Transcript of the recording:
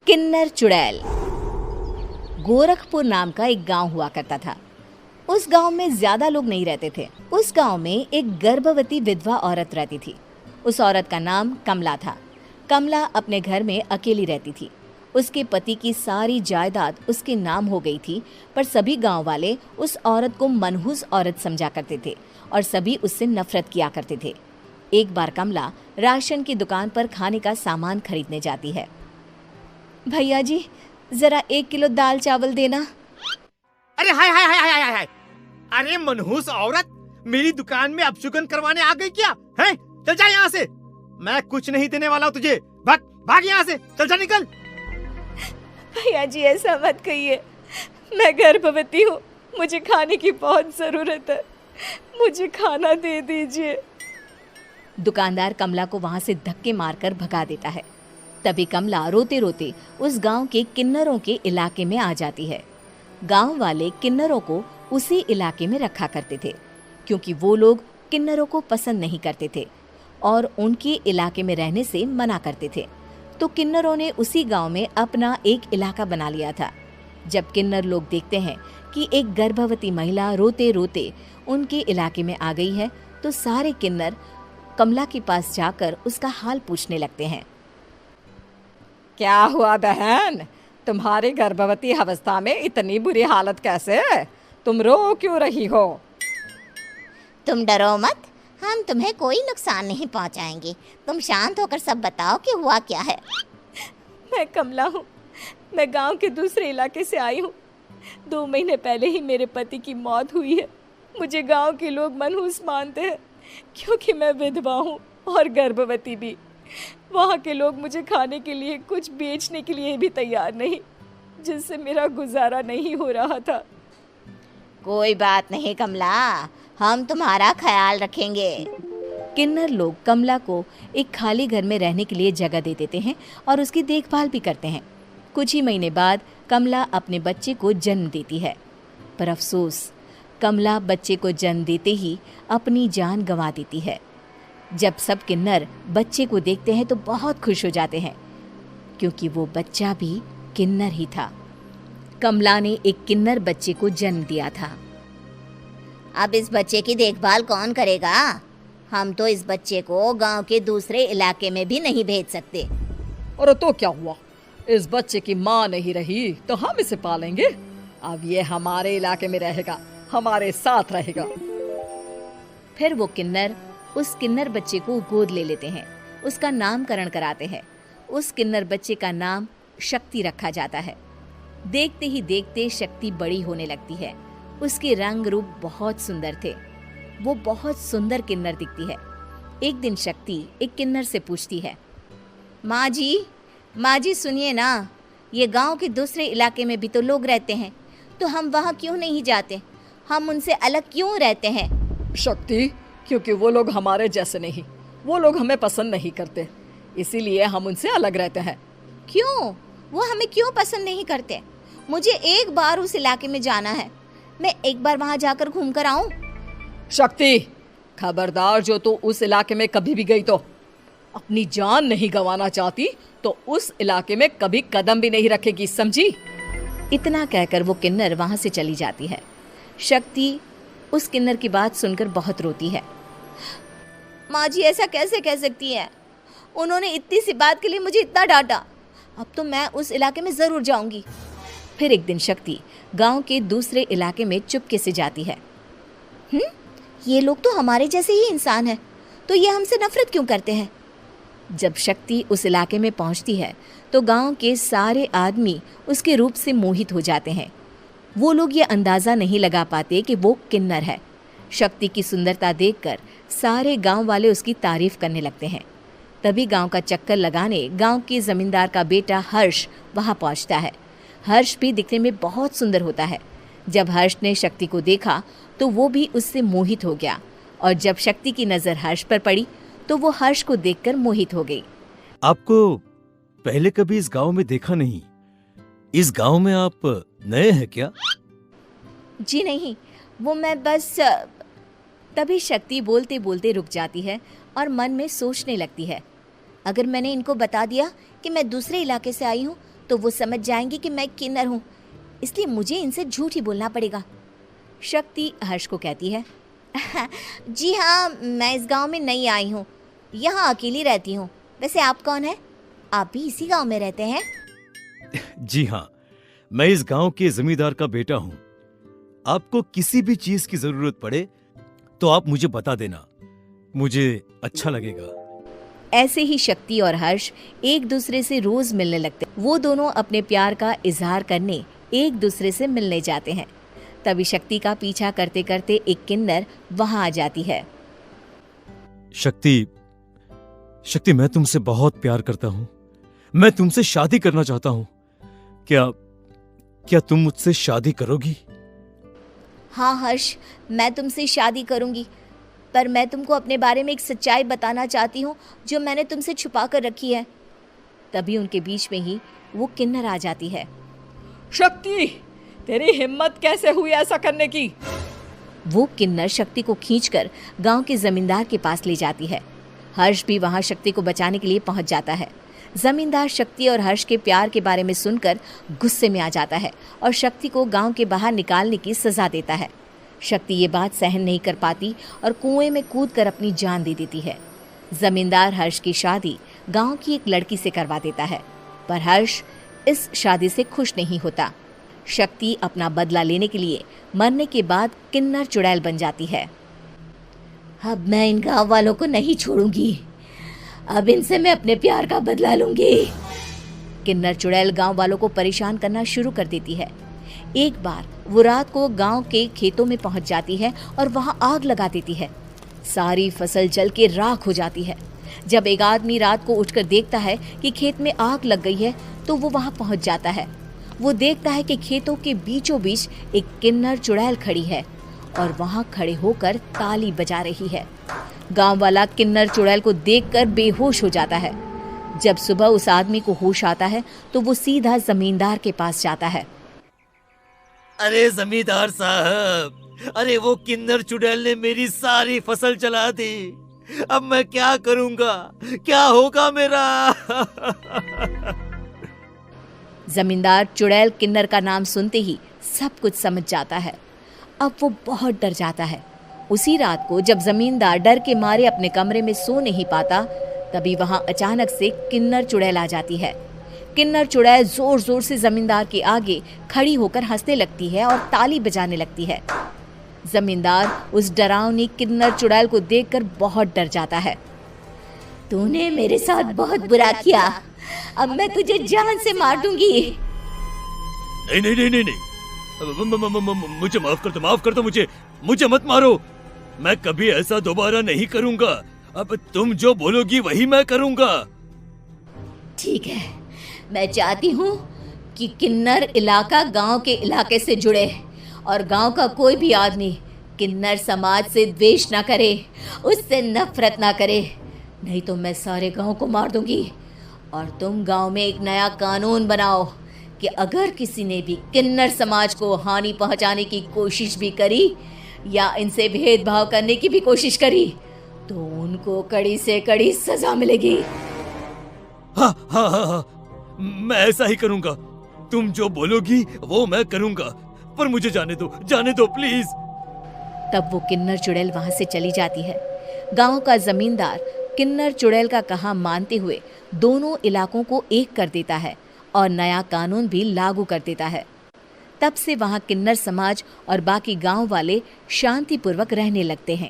किन्नर चुड़ैल। गोरखपुर नाम का एक गांव हुआ करता था। उस गांव में ज्यादा लोग नहीं रहते थे। उस गांव में एक गर्भवती विधवा औरत रहती थी। उस औरत का नाम कमला था। कमला अपने घर में अकेली रहती थी। उसके पति की सारी जायदाद उसके नाम हो गई थी, पर सभी गांव वाले उस औरत को मनहूस औरत समझा करते थे और सभी उससे नफरत किया करते थे। एक बार कमला राशन की दुकान पर खाने का सामान खरीदने जाती है। भैया जी, जरा 1 किलो दाल चावल देना। अरे हाय हाय हाय हाय हाय हाय! अरे मनहूस औरत, मेरी दुकान में अपशुगन करवाने आ गई क्या? हैं? चल जा यहाँ से। मैं कुछ नहीं देने वाला हूँ तुझे। भाग भाग यहाँ से, चल जा, निकल। भैया जी, ऐसा मत कहिए। मैं गर्भवती हूँ, मुझे खाने की बहुत जरूरत है। मुझे खाना दे दीजिए। दुकानदार कमला को वहां से धक्के मारकर भगा देता है। तभी कमला रोते रोते उस गांव के किन्नरों के इलाके में आ जाती है। गांव वाले किन्नरों को उसी इलाके में रखा करते थे, क्योंकि वो लोग किन्नरों को पसंद नहीं करते थे और उनके इलाके में रहने से मना करते थे। तो किन्नरों ने उसी गांव में अपना एक इलाका बना लिया था। जब किन्नर लोग देखते हैं कि एक गर्भवती महिला रोते रोते उनके इलाके में आ गई है, तो सारे किन्नर कमला के पास जाकर उसका हाल पूछने लगते हैं। क्या हुआ बहन, तुम्हारी गर्भवती अवस्था में इतनी बुरी हालत कैसे है? तुम रो क्यों रही हो? तुम डरो मत, हम तुम्हें कोई नुकसान नहीं पहुंचाएंगे। तुम शांत होकर सब बताओ कि हुआ क्या है। मैं कमला हूँ। मैं गांव के दूसरे इलाके से आई हूँ। 2 महीने पहले ही मेरे पति की मौत हुई है। मुझे गांव के लोग मनहूस मानते हैं, क्योंकि मैं विधवा हूँ और गर्भवती भी। वहाँ के लोग मुझे खाने के लिए कुछ बेचने के लिए भी तैयार नहीं, जिससे मेरा गुजारा नहीं हो रहा था। कोई बात नहीं कमला, हम तुम्हारा ख्याल रखेंगे। किन्नर लोग कमला को एक खाली घर में रहने के लिए जगह दे देते हैं और उसकी देखभाल भी करते हैं। कुछ ही महीने बाद कमला अपने बच्चे को जन्म देती है, पर अफसोस, कमला बच्चे को जन्म देते ही अपनी जान गंवा देती है। जब सब किन्नर बच्चे को देखते हैं तो बहुत खुश हो जाते हैं, क्योंकि वो बच्चा भी किन्नर ही था। कमला ने एक किन्नर बच्चे को जन्म दिया था। अब इस बच्चे की देखभाल कौन करेगा? हम तो इस बच्चे को गांव के दूसरे इलाके में भी नहीं भेज सकते। और तो क्या हुआ, इस बच्चे की माँ नहीं रही तो हम इसे पालेंगे। अब ये हमारे इलाके में रहेगा, हमारे साथ रहेगा। फिर वो किन्नर उस किन्नर बच्चे को गोद ले लेते हैं, उसका नामकरण कराते हैं। उस किन्नर बच्चे का नाम शक्ति रखा जाता है। देखते ही देखते शक्ति बड़ी होने लगती है। उसके रंग रूप बहुत सुंदर थे। वो बहुत सुंदर किन्नर दिखती है। एक दिन शक्ति एक किन्नर से पूछती है, माँ जी सुनिए ना, ये गांव के दूसरे इलाके में भी तो लोग रहते हैं, तो हम वहाँ क्यों नहीं जाते? हम उनसे अलग क्यों रहते हैं? शक्ति, क्योंकि वो लोग हमारे जैसे नहीं, वो लोग हमें पसंद नहीं करते, इसीलिए हम उनसे अलग रहते हैं। क्यों? वो हमें क्यों पसंद नहीं करते? मुझे एक बार उस इलाके में जाना है। मैं एक बार वहाँ जाकर घूम कर आऊँ। शक्ति, खबरदार, जो तू उस इलाके में कभी भी गई तो अपनी जान नहीं गंवाना चाहती तो उस इलाके में कभी कदम भी नहीं रखेगी, समझी? इतना कहकर वो किन्नर वहाँ से चली जाती है। शक्ति उस किन्नर की बात सुनकर बहुत रोती है। माँ जी, ऐसा कैसे कह सकती हैं? उन्होंने इतनी सी बात के लिए मुझे इतना डांटा। अब तो मैं उस इलाके में ज़रूर जाऊंगी। फिर एक दिन शक्ति गांव के दूसरे इलाके में चुपके से जाती है। ये लोग तो हमारे जैसे ही इंसान हैं, तो ये हमसे नफरत क्यों करते हैं? जब शक्ति उस इलाके में पहुंचती है तो गांव के सारे आदमी उसके रूप से मोहित हो जाते हैं। वो लोग ये अंदाज़ा नहीं लगा पाते कि वो किन्नर है। शक्ति की सुंदरता देखकर सारे गांव वाले उसकी तारीफ करने लगते हैं। तभी गांव का चक्कर लगाने गांव के जमींदार का बेटा हर्ष वहां पहुंचता है। हर्ष भी दिखने में बहुत सुंदर होता है। जब हर्ष ने शक्ति को देखा तो वो भी उससे मोहित हो गया, और जब शक्ति की नज़र हर्ष पर पड़ी तो वो हर्ष को देखकर मोहित हो गई। आपको पहले कभी इस गांव में देखा नहीं। इस गांव में आप नए हैं क्या? जी नहीं, वो मैं बस। तभी शक्ति बोलते बोलते रुक जाती है और मन में सोचने लगती है, अगर मैंने इनको बता दिया कि मैं दूसरे इलाके से आई हूँ तो वो समझ जाएंगे कि मैं किन्नर हूँ, इसलिए मुझे इनसे झूठ ही बोलना पड़ेगा। शक्ति हर्ष को कहती है, जी हाँ, मैं इस गांव में नई आई हूँ, यहाँ अकेली रहती हूँ। वैसे आप कौन है? आप भी इसी गांव में रहते हैं? जी हाँ, मैं इस गांव के जमींदार का बेटा हूँ। आपको किसी भी चीज की जरूरत पड़े तो आप मुझे बता देना, मुझे अच्छा लगेगा। ऐसे ही शक्ति और हर्ष एक दूसरे से रोज मिलने लगते। वो दोनों अपने प्यार का इजहार करने एक दूसरे से मिलने जाते हैं। तभी शक्ति का पीछा करते करते एक किन्नर वहां आ जाती है। शक्ति, मैं तुमसे बहुत प्यार करता हूँ। मैं तुमसे शादी करना चाहता हूँ। क्या तुम मुझसे शादी करोगी? हाँ हर्ष, मैं तुमसे शादी करूँगी, पर मैं तुमको अपने बारे में एक सच्चाई बताना चाहती हूँ जो मैंने तुमसे छुपा कर रखी है। तभी उनके बीच में ही वो किन्नर आ जाती है। शक्ति, तेरी हिम्मत कैसे हुई ऐसा करने की? वो किन्नर शक्ति को खींचकर गांव के जमींदार के पास ले जाती है। हर्ष भी वहां शक्ति को बचाने के लिए पहुंच जाता है। जमींदार शक्ति और हर्ष के प्यार के बारे में सुनकर गुस्से में आ जाता है और शक्ति को गांव के बाहर निकालने की सजा देता है। शक्ति ये बात सहन नहीं कर पाती और कुएं में कूदकर अपनी जान दे देती है। जमींदार हर्ष की शादी गांव की एक लड़की से करवा देता है, पर हर्ष इस शादी से खुश नहीं होता। शक्ति अपना बदला लेने के लिए मरने के बाद किन्नर चुड़ैल बन जाती है। अब मैं इन गाँव वालों को नहीं छोड़ूंगी, अब इनसे मैं अपने प्यार का बदला लूंगी। किन्नर चुड़ैल गांव वालों को परेशान करना शुरू कर देती है। एक बार वो रात को गांव के खेतों में पहुंच जाती है और वहां आग लगा देती है। सारी फसल जल के राख हो जाती है। जब एक आदमी रात को उठकर देखता है कि खेत में आग लग गई है तो वो वहां पहुंच जाता है। वो देखता है कि खेतों के बीचों बीच एक किन्नर चुड़ैल खड़ी है और वहां खड़े होकर ताली बजा रही है। गांव वाला किन्नर चुड़ैल को देखकर बेहोश हो जाता है। जब सुबह उस आदमी को होश आता है तो वो सीधा जमींदार के पास जाता है। अरे जमींदार साहब, अरे वो किन्नर चुड़ैल ने मेरी सारी फसल जला दी। अब मैं क्या करूंगा? क्या होगा मेरा? जमींदार चुड़ैल किन्नर का नाम सुनते ही सब कुछ समझ जाता है। अब वो बहुत डर जाता है। उसी रात को जब जमींदार डर के मारे अपने कमरे में सो नहीं पाता, तभी वहां अचानक से किन्नर चुड़ैल आ जाती है। किन्नर चुड़ैल जोर जोर से जमींदार के आगे खड़ी होकर हंसने लगती है और ताली बजाने लगती है। जमींदार उस डरावनी किन्नर चुड़ैल को देखकर बहुत डर जाता है। तूने मेरे साथ बहुत बुरा किया, अब मैं तुझे जान से मार दूंगी। नहीं नहीं नहीं नहीं नहीं, मुझे माफ कर दो, मुझे मत मारो। मैं कभी ऐसा दोबारा नहीं करूंगा। अब तुम जो बोलोगी वही मैं करूंगा। ठीक है, मैं चाहती हूँ कि किन्नर इलाका गांव के इलाके से जुड़े और गांव का कोई भी आदमी किन्नर समाज से द्वेष ना करे, उससे नफरत ना करे, नहीं तो मैं सारे गांव को मार दूंगी। और तुम गांव में एक नया कानून बनाओ कि अगर किसी ने भी किन्नर समाज को हानि पहुंचाने की कोशिश भी करी या इनसे भेदभाव करने की भी कोशिश करी तो उनको कड़ी से कड़ी सजा मिलेगी। हाँ हाँ हाँ हाँ, मैं ऐसा ही करूंगा। तुम जो बोलोगी वो मैं करूंगा, पर मुझे जाने दो प्लीज। तब वो किन्नर चुड़ैल वहां से चली जाती है। गांव का जमींदार किन्नर चुड़ैल का कहा मानते हुए दोनों इलाकों को एक कर देता है और नया कानून भी लागू कर देता है। तब से वहां किन्नर समाज और बाकी गांव वाले शांतिपूर्वक रहने लगते हैं।